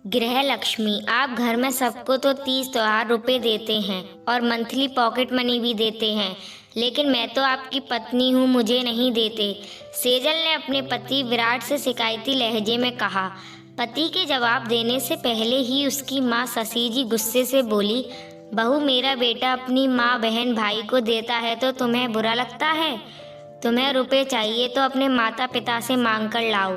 गृह लक्ष्मी, आप घर में सबको तो 30 त्योहार रुपए देते हैं और मंथली पॉकेट मनी भी देते हैं, लेकिन मैं तो आपकी पत्नी हूँ, मुझे नहीं देते। सेजल ने अपने पति विराट से शिकायती लहजे में कहा। पति के जवाब देने से पहले ही उसकी माँ शशि जी गुस्से से बोली, बहू, मेरा बेटा अपनी माँ, बहन, भाई को देता है तो तुम्हें बुरा लगता है? तुम्हें रुपए चाहिए तो अपने माता पिता से मांग कर लाओ।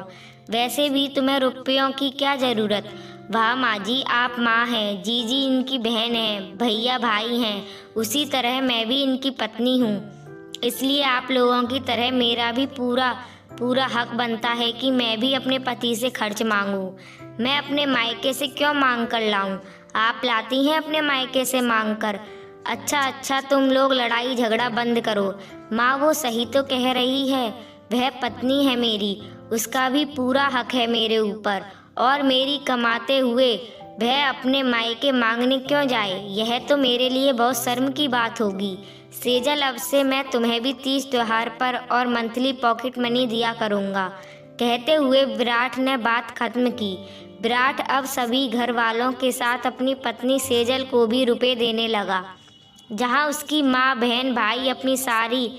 वैसे भी तुम्हें रुपयों की क्या ज़रूरत? वाह माँ जी, आप माँ हैं, जीजी इनकी बहन है, भैया भाई हैं, उसी तरह मैं भी इनकी पत्नी हूँ। इसलिए आप लोगों की तरह मेरा भी पूरा पूरा हक बनता है कि मैं भी अपने पति से खर्च मांगूँ। मैं अपने मायके से क्यों मांग कर लाऊं? आप लाती हैं अपने मायके से मांग कर। अच्छा, तुम लोग लड़ाई झगड़ा बंद करो। माँ, वो सही तो कह रही है, वह पत्नी है मेरी, उसका भी पूरा हक है मेरे ऊपर, और मेरी कमाते हुए वह अपने मायके मांगने क्यों जाए? यह तो मेरे लिए बहुत शर्म की बात होगी। सेजल, अब से मैं तुम्हें भी 30 त्योहार पर और मंथली पॉकेट मनी दिया करूँगा। कहते हुए विराट ने बात खत्म की। विराट अब सभी घर वालों के साथ अपनी पत्नी सेजल को भी रुपए देने लगा। जहाँ उसकी माँ, बहन, भाई अपनी सारी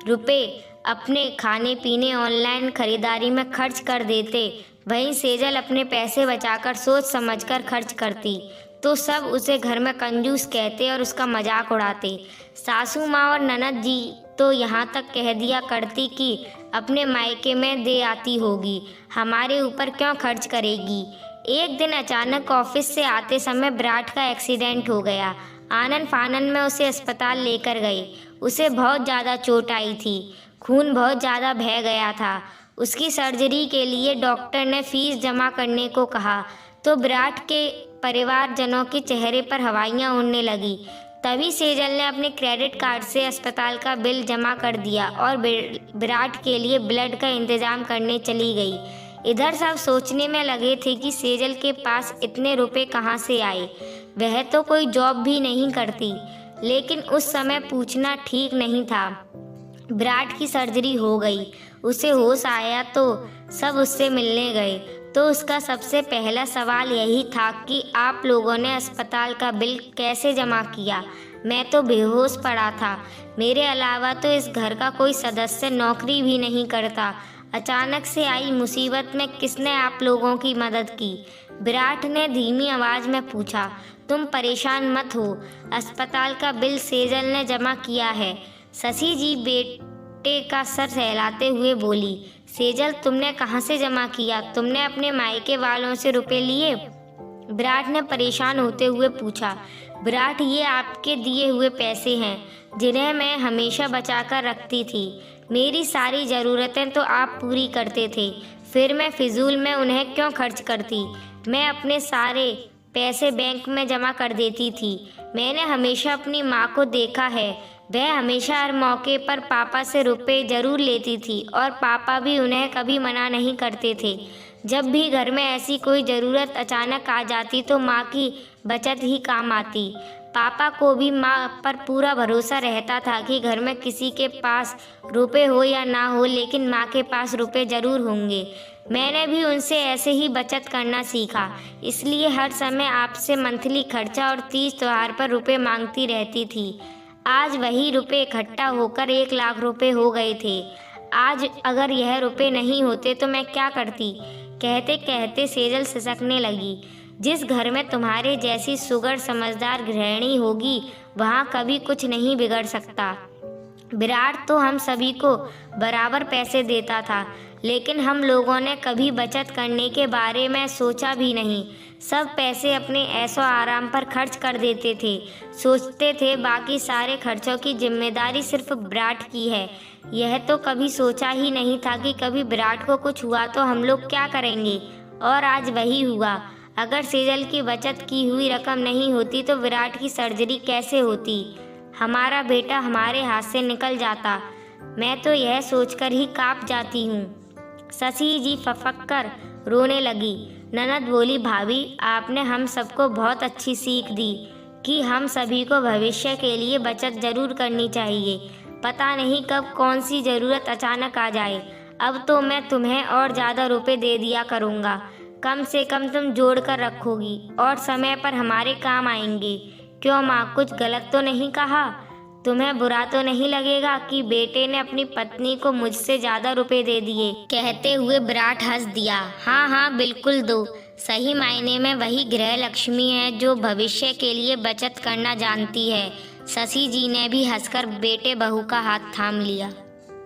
रुपए अपने खाने पीने, ऑनलाइन खरीदारी में खर्च कर देते, वहीं सेजल अपने पैसे बचाकर सोच समझकर खर्च करती तो सब उसे घर में कंजूस कहते और उसका मजाक उड़ाते। सासू माँ और ननद जी तो यहाँ तक कह दिया करती कि अपने मायके में दे आती होगी, हमारे ऊपर क्यों खर्च करेगी। एक दिन अचानक ऑफिस से आते समय विराट का एक्सीडेंट हो गया। आनन फानन में उसे अस्पताल लेकर गए। उसे बहुत ज़्यादा चोट आई थी, खून बहुत ज़्यादा बह गया था। उसकी सर्जरी के लिए डॉक्टर ने फीस जमा करने को कहा तो विराट के परिवारजनों के चेहरे पर हवाइयाँ उड़ने लगी। तभी सेजल ने अपने क्रेडिट कार्ड से अस्पताल का बिल जमा कर दिया और विराट के लिए ब्लड का इंतज़ाम करने चली गई। इधर सब सोचने में लगे थे कि सेजल के पास इतने रुपए कहाँ से आए, वह तो कोई जॉब भी नहीं करती। लेकिन उस समय पूछना ठीक नहीं था। विराट की सर्जरी हो गई, उसे होश आया तो सब उससे मिलने गए तो उसका सबसे पहला सवाल यही था कि आप लोगों ने अस्पताल का बिल कैसे जमा किया? मैं तो बेहोश पड़ा था, मेरे अलावा तो इस घर का कोई सदस्य नौकरी भी नहीं करता। अचानक से आई मुसीबत में किसने आप लोगों की मदद की? विराट ने धीमी आवाज़ में पूछा। तुम परेशान मत हो, अस्पताल का बिल सेजल ने जमा किया है। शशि जी बेटे का सर सहलाते हुए बोली। सेजल, तुमने कहाँ से जमा किया? तुमने अपने मायके वालों से रुपए लिए? विराट ने परेशान होते हुए पूछा। विराट, ये आपके दिए हुए पैसे हैं जिन्हें मैं हमेशा बचाकर रखती थी। मेरी सारी ज़रूरतें तो आप पूरी करते थे, फिर मैं फिजूल में उन्हें क्यों खर्च करती? मैं अपने सारे पैसे बैंक में जमा कर देती थी। मैंने हमेशा अपनी माँ को देखा है, वह हमेशा हर मौके पर पापा से रुपए ज़रूर लेती थी और पापा भी उन्हें कभी मना नहीं करते थे। जब भी घर में ऐसी कोई ज़रूरत अचानक आ जाती तो माँ की बचत ही काम आती। पापा को भी माँ पर पूरा भरोसा रहता था कि घर में किसी के पास रुपए हो या ना हो, लेकिन माँ के पास रुपए ज़रूर होंगे। मैंने भी उनसे ऐसे ही बचत करना सीखा, इसलिए हर समय आपसे मंथली खर्चा और 30 त्योहार पर रुपए मांगती रहती थी। आज वही रुपए इकट्ठा होकर 1 लाख रुपए हो गए थे। आज अगर यह रुपए नहीं होते तो मैं क्या करती? कहते कहते सेजल सिसकने लगी। जिस घर में तुम्हारे जैसी सुघड़ समझदार गृहिणी होगी, वहाँ कभी कुछ नहीं बिगड़ सकता। विराट तो हम सभी को बराबर पैसे देता था, लेकिन हम लोगों ने कभी बचत करने के बारे में सोचा भी नहीं। सब पैसे अपने ऐशो आराम पर खर्च कर देते थे। सोचते थे बाकी सारे खर्चों की जिम्मेदारी सिर्फ विराट की है। यह तो कभी सोचा ही नहीं था कि कभी विराट को कुछ हुआ तो हम लोग क्या करेंगे, और आज वही हुआ। अगर सेजल की बचत की हुई रकम नहीं होती तो विराट की सर्जरी कैसे होती? हमारा बेटा हमारे हाथ से निकल जाता। मैं तो यह सोचकर ही कांप जाती हूँ। शशि जी फफक कर रोने लगी। ननद बोली, भाभी, आपने हम सबको बहुत अच्छी सीख दी कि हम सभी को भविष्य के लिए बचत जरूर करनी चाहिए। पता नहीं कब कौन सी ज़रूरत अचानक आ जाए। अब तो मैं तुम्हें और ज़्यादा रुपए दे दिया करूँगा। कम से कम तुम जोड़ कर रखोगी और समय पर हमारे काम आएंगे। क्यों माँ, कुछ गलत तो नहीं कहा? तुम्हें बुरा तो नहीं लगेगा कि बेटे ने अपनी पत्नी को मुझसे ज़्यादा रुपए दे दिए? कहते हुए विराट हंस दिया। हाँ हाँ बिल्कुल दो। सही मायने में वही गृह लक्ष्मी है जो भविष्य के लिए बचत करना जानती है। शशि जी ने भी हंसकर बेटे बहू का हाथ थाम लिया।